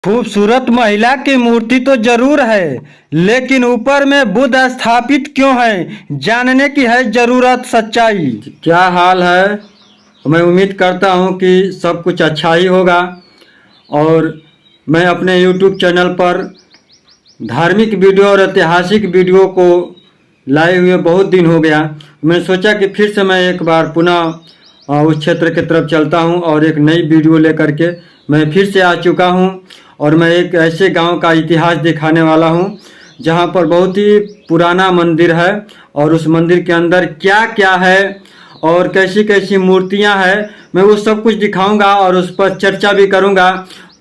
खूबसूरत महिला की मूर्ति तो जरूर है, लेकिन ऊपर में बुद्ध स्थापित क्यों है, जानने की है जरूरत सच्चाई। क्या हाल है। मैं उम्मीद करता हूँ कि सब कुछ अच्छा ही होगा। और मैं अपने YouTube चैनल पर धार्मिक वीडियो और ऐतिहासिक वीडियो को लाए हुए बहुत दिन हो गया। मैंने सोचा कि फिर से मैं एक बार पुनः उस क्षेत्र की तरफ चलता हूं और एक नई वीडियो लेकर के मैं फिर से आ चुका हूं। और मैं एक ऐसे गांव का इतिहास दिखाने वाला हूं जहां पर बहुत ही पुराना मंदिर है और उस मंदिर के अंदर क्या क्या है और कैसी कैसी मूर्तियां हैं, मैं वो सब कुछ दिखाऊंगा और उस पर चर्चा भी करूंगा।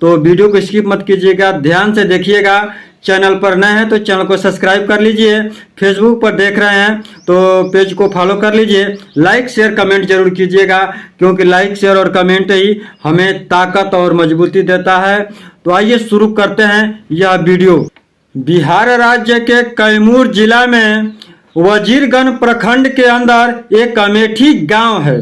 तो वीडियो को स्किप मत कीजिएगा, ध्यान से देखिएगा। चैनल पर नए हैं तो चैनल को सब्सक्राइब कर लीजिए। फेसबुक पर देख रहे हैं तो पेज को फॉलो कर लीजिए। लाइक शेयर कमेंट जरूर कीजिएगा, क्योंकि लाइक शेयर और कमेंट ही हमें ताकत और मजबूती देता है। तो आइए शुरू करते हैं यह वीडियो। बिहार राज्य के कैमूर जिला में वजीरगंज प्रखंड के अंदर एक अमेठी गांव है।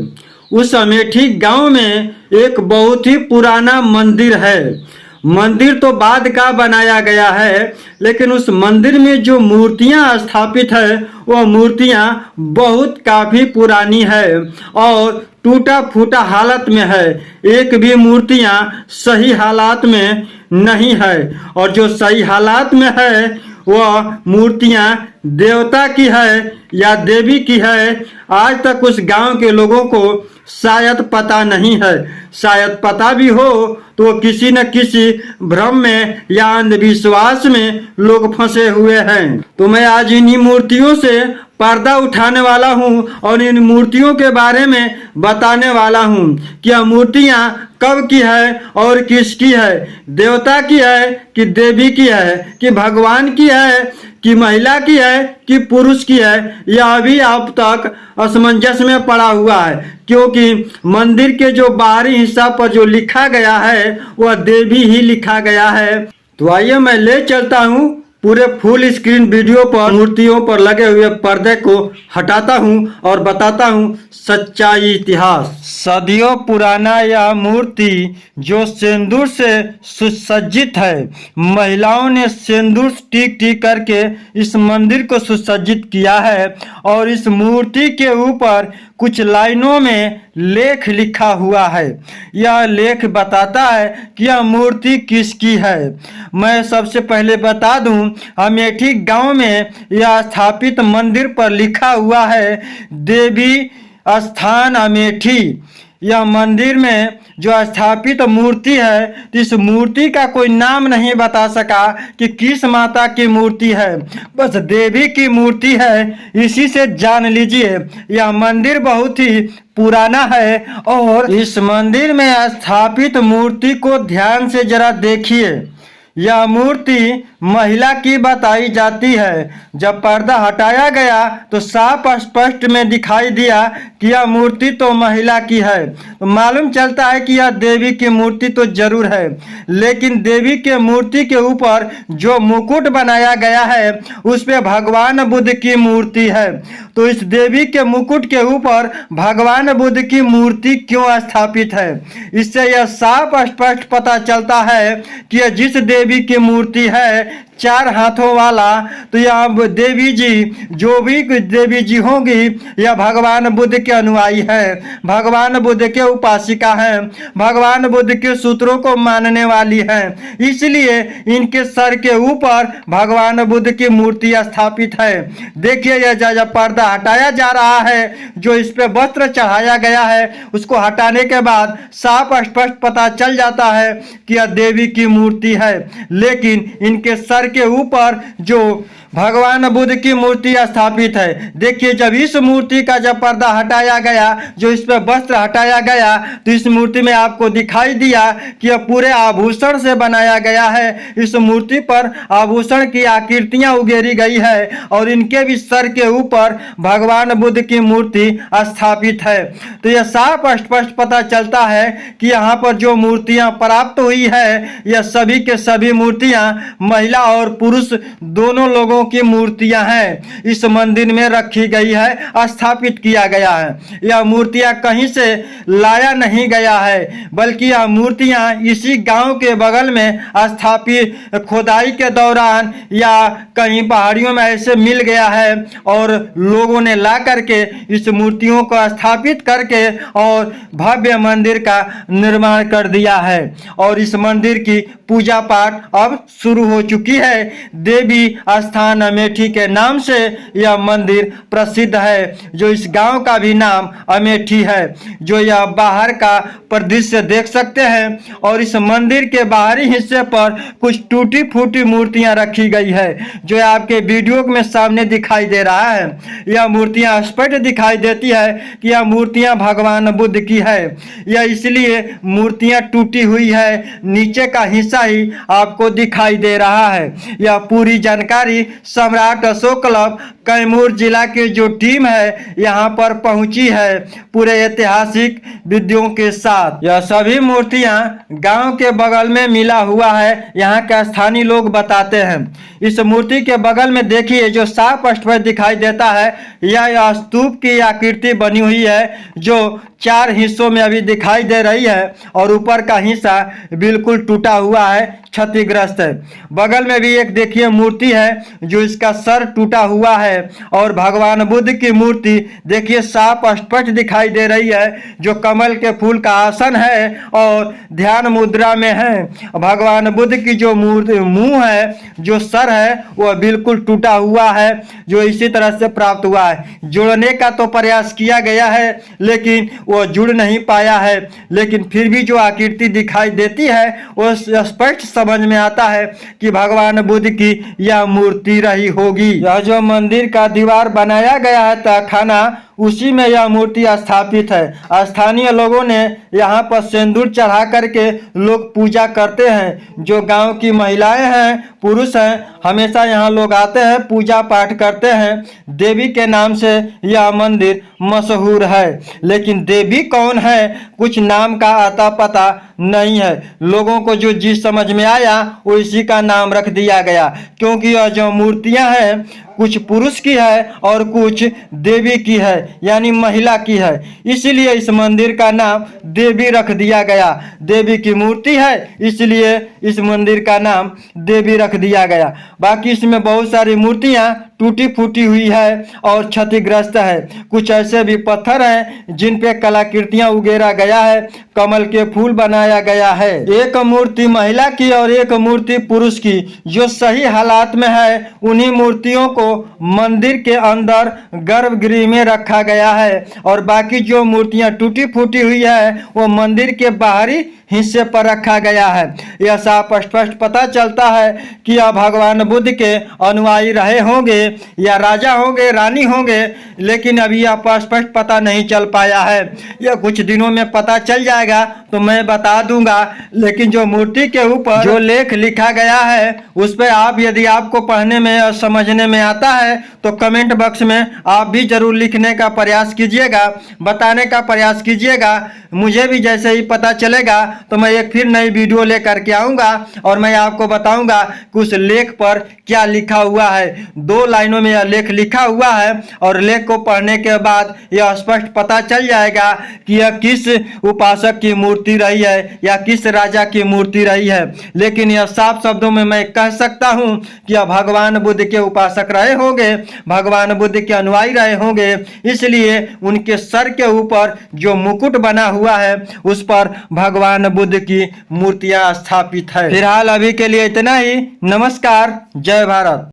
उस अमेठी गांव में एक बहुत ही पुराना मंदिर है। मंदिर तो बाद का बनाया गया है, लेकिन उस मंदिर में जो मूर्तियां स्थापित है वो मूर्तियां बहुत काफी पुरानी है और टूटा फूटा हालत में है। एक भी मूर्तियां सही हालात में नहीं है, और जो सही हालात में है वह मूर्तियां देवता की है या देवी की है, आज तक उस गांव के लोगों को शायद पता नहीं है। शायद पता भी हो तो किसी न किसी भ्रम में या अंधविश्वास में लोग फंसे हुए हैं। तो मैं आज इन्हीं मूर्तियों से पर्दा उठाने वाला हूं और इन मूर्तियों के बारे में बताने वाला हूं कि यह मूर्तियां कब की है और किसकी है, देवता की है कि देवी की है कि भगवान की है कि महिला की है कि पुरुष की है। यह अभी अब तक असमंजस में पड़ा हुआ है, क्योंकि मंदिर के जो बाहरी हिस्सा पर जो लिखा गया है वह देवी ही लिखा गया है। तो आइए मैं ले चलता हूँ पूरे फुल स्क्रीन वीडियो पर। मूर्तियों पर लगे हुए पर्दे को हटाता हूँ और बताता हूँ सच्चाई इतिहास। सदियों पुराना यह मूर्ति जो सिंदूर से सुसज्जित है, महिलाओं ने सिंदूर टीक टीक करके इस मंदिर को सुसज्जित किया है। और इस मूर्ति के ऊपर कुछ लाइनों में लेख लिखा हुआ है। यह लेख बताता है कि यह मूर्ति किसकी है। मैं सबसे पहले बता दूं, अमेठी गांव में यह स्थापित मंदिर पर लिखा हुआ है देवी स्थान अमेठी। यह मंदिर में जो स्थापित मूर्ति है, तो इस मूर्ति का कोई नाम नहीं बता सका कि किस माता की मूर्ति है, बस देवी की मूर्ति है। इसी से जान लीजिए यह मंदिर बहुत ही पुराना है। और इस मंदिर में स्थापित मूर्ति को ध्यान से जरा देखिए। यह मूर्ति महिला की बताई जाती है। जब पर्दा हटाया गया तो साफ स्पष्ट में दिखाई दिया कि यह मूर्ति तो महिला की है। तो मालूम चलता है कि यह देवी की मूर्ति तो जरूर है, लेकिन देवी के मूर्ति के ऊपर जो मुकुट बनाया गया है उस पे भगवान बुद्ध की मूर्ति है। तो इस देवी के मुकुट के ऊपर भगवान बुद्ध की मूर्ति क्यों स्थापित है, इससे यह साफ स्पष्ट पता चलता है कि यह जिस देवी की मूर्ति है चार हाथों वाला, तो यह देवी जी जो भी देवी जी होंगी यह भगवान बुद्ध के अनुयायी है, भगवान बुद्ध के उपासिका है, भगवान बुद्ध के सूत्रों को मानने वाली है। इसलिए इनके सर के ऊपर भगवान बुद्ध की मूर्ति स्थापित है। देखिए यह जब पर्दा हटाया जा रहा है, जो इस पे वस्त्र चढ़ाया गया है उसको हटाने के बाद साफ स्पष्ट पता चल जाता है कि यह देवी की मूर्ति है। लेकिन इनके सर के ऊपर जो भगवान बुद्ध की मूर्ति स्थापित है, देखिए जब इस मूर्ति का जब पर्दा हटाया गया, जो इस पर वस्त्र हटाया गया, तो इस मूर्ति में आपको दिखाई दिया कि यह पूरे आभूषण से बनाया गया है। इस मूर्ति पर आभूषण की आकृतियां उगेरी गई है और इनके भी सर के ऊपर भगवान बुद्ध की मूर्ति स्थापित है। तो यह साफ स्पष्ट पता चलता है कि यहाँ पर जो मूर्तियां प्राप्त हुई है यह सभी के सभी मूर्तियां महिला और पुरुष दोनों लोगों बुद्धों की मूर्तियां हैं इस मंदिर में रखी गई है, स्थापित किया गया है। यह मूर्तियां कहीं से लाया नहीं गया है, बल्कि यह मूर्तियां इसी गांव के बगल में स्थापित खुदाई के दौरान या कहीं पहाड़ियों में ऐसे मिल गया है और लोगों ने ला करके इस मूर्तियों को स्थापित करके और भव्य मंदिर का निर्माण कर दिया है। और इस मंदिर की पूजा पाठ अब शुरू हो चुकी है। देवी स्थान अमेठी के नाम से यह मंदिर प्रसिद्ध है, जो इस गांव का भी नाम अमेठी है, जो यह बाहर का परिदृश्य देख सकते हैं। और इस मंदिर के बाहरी हिस्से पर कुछ टूटी फूटी मूर्तियां रखी गई है, जो आपके वीडियो में सामने दिखाई दे रहा है। यह मूर्तियां स्पष्ट दिखाई देती है कि यह मूर्तियां भगवान बुद्ध की है। यह इसलिए मूर्तियां टूटी हुई है, नीचे का हिस्सा ही आपको दिखाई दे रहा है। यह पूरी जानकारी सम्राट अशोक क्लब कैमूर जिला की जो टीम है यहाँ पर पहुंची है पूरे ऐतिहासिक विधियों के साथ। यह सभी मूर्तियां गांव के बगल में मिला हुआ है, यहाँ के स्थानीय लोग बताते हैं। इस मूर्ति के बगल में देखिए जो साफ स्पष्ट दिखाई देता है, यह स्तूप की आकृति बनी हुई है, जो 4 हिस्सों में अभी दिखाई दे रही है और ऊपर का हिस्सा बिल्कुल टूटा हुआ है, क्षतिग्रस्त है। बगल में भी एक देखिए मूर्ति है जो इसका सर टूटा हुआ है। और भगवान बुद्ध की मूर्ति देखिए साफ स्पष्ट दिखाई दे रही है, जो कमल के फूल का आसन है और ध्यान मुद्रा में है। भगवान बुद्ध की जो मूर्ति मुंह है, जो सर है, वह बिल्कुल टूटा हुआ है, जो इसी तरह से प्राप्त हुआ है। जोड़ने का तो प्रयास किया गया है, लेकिन वह जुड़ नहीं पाया है। लेकिन फिर भी जो आकृति दिखाई देती है वो स्पष्ट समझ में आता है कि भगवान बुद्ध की यह मूर्ति रही होगी। यह जो मंदिर का दीवार बनाया गया है तहखाना, उसी में यह मूर्ति स्थापित है। स्थानीय लोगों ने यहाँ पर सिंदूर चढ़ा करके लोग पूजा करते हैं। जो गांव की महिलाएं हैं, पुरुष हैं, हमेशा यहाँ लोग आते हैं, पूजा पाठ करते हैं। देवी के नाम से यह मंदिर मशहूर है, लेकिन देवी कौन है कुछ नाम का आता पता नहीं है। लोगों को जो जिस समझ में आया वो इसी का नाम रख दिया गया, क्योंकि यह जो मूर्तियां हैं कुछ पुरुष की है और कुछ देवी की है, यानी महिला की है। इसलिए इस मंदिर का नाम देवी रख दिया गया। देवी की मूर्ति है, इसलिए इस मंदिर का नाम देवी रख दिया गया। बाकी इसमें बहुत सारी मूर्तियां टूटी फूटी हुई है और क्षतिग्रस्त है। कुछ ऐसे भी पत्थर हैं जिन पे कलाकृतियां उगेरा गया है, कमल के फूल बनाया गया है। एक मूर्ति महिला की और एक मूर्ति पुरुष की जो सही हालात में है, उन्हीं मूर्तियों को मंदिर के अंदर गर्भगृह में रखा गया है। और बाकी जो मूर्तियां टूटी फूटी हुई है वो मंदिर के बाहरी हिस्से पर रखा गया है। यह साफ स्पष्ट पता चलता है कि यह भगवान बुद्ध के अनुयायी रहे होंगे या राजा होंगे, रानी होंगे, लेकिन अभी यह स्पष्ट पता नहीं चल पाया है। यह कुछ दिनों में पता चल जाएगा तो मैं बता दूंगा। लेकिन जो मूर्ति के ऊपर जो लेख लिखा गया है उस पर आप यदि आपको पढ़ने में और समझने में आता है तो कमेंट बॉक्स में आप भी जरूर लिखने का प्रयास कीजिएगा, बताने का प्रयास कीजिएगा। मुझे भी जैसे ही पता चलेगा तो मैं एक फिर नई वीडियो लेकर के आऊँगा और मैं आपको बताऊंगा कि उस लेख पर क्या लिखा हुआ है। 2 लाइनों में यह लेख लिखा हुआ है और लेख को पढ़ने के बाद यह स्पष्ट पता चल जाएगा कि यह किस उपासक की मूर्ति रही है या किस राजा की मूर्ति रही है। लेकिन यह साफ शब्दों में मैं कह सकता हूं कि यह भगवान बुद्ध के उपासक रहे होंगे, भगवान बुद्ध के अनुयायी रहे होंगे। इसलिए उनके सर के ऊपर जो मुकुट बना हुआ है उस पर भगवान बुद्ध की मूर्तियां स्थापित है। फिलहाल अभी के लिए इतना ही। नमस्कार, जय भारत।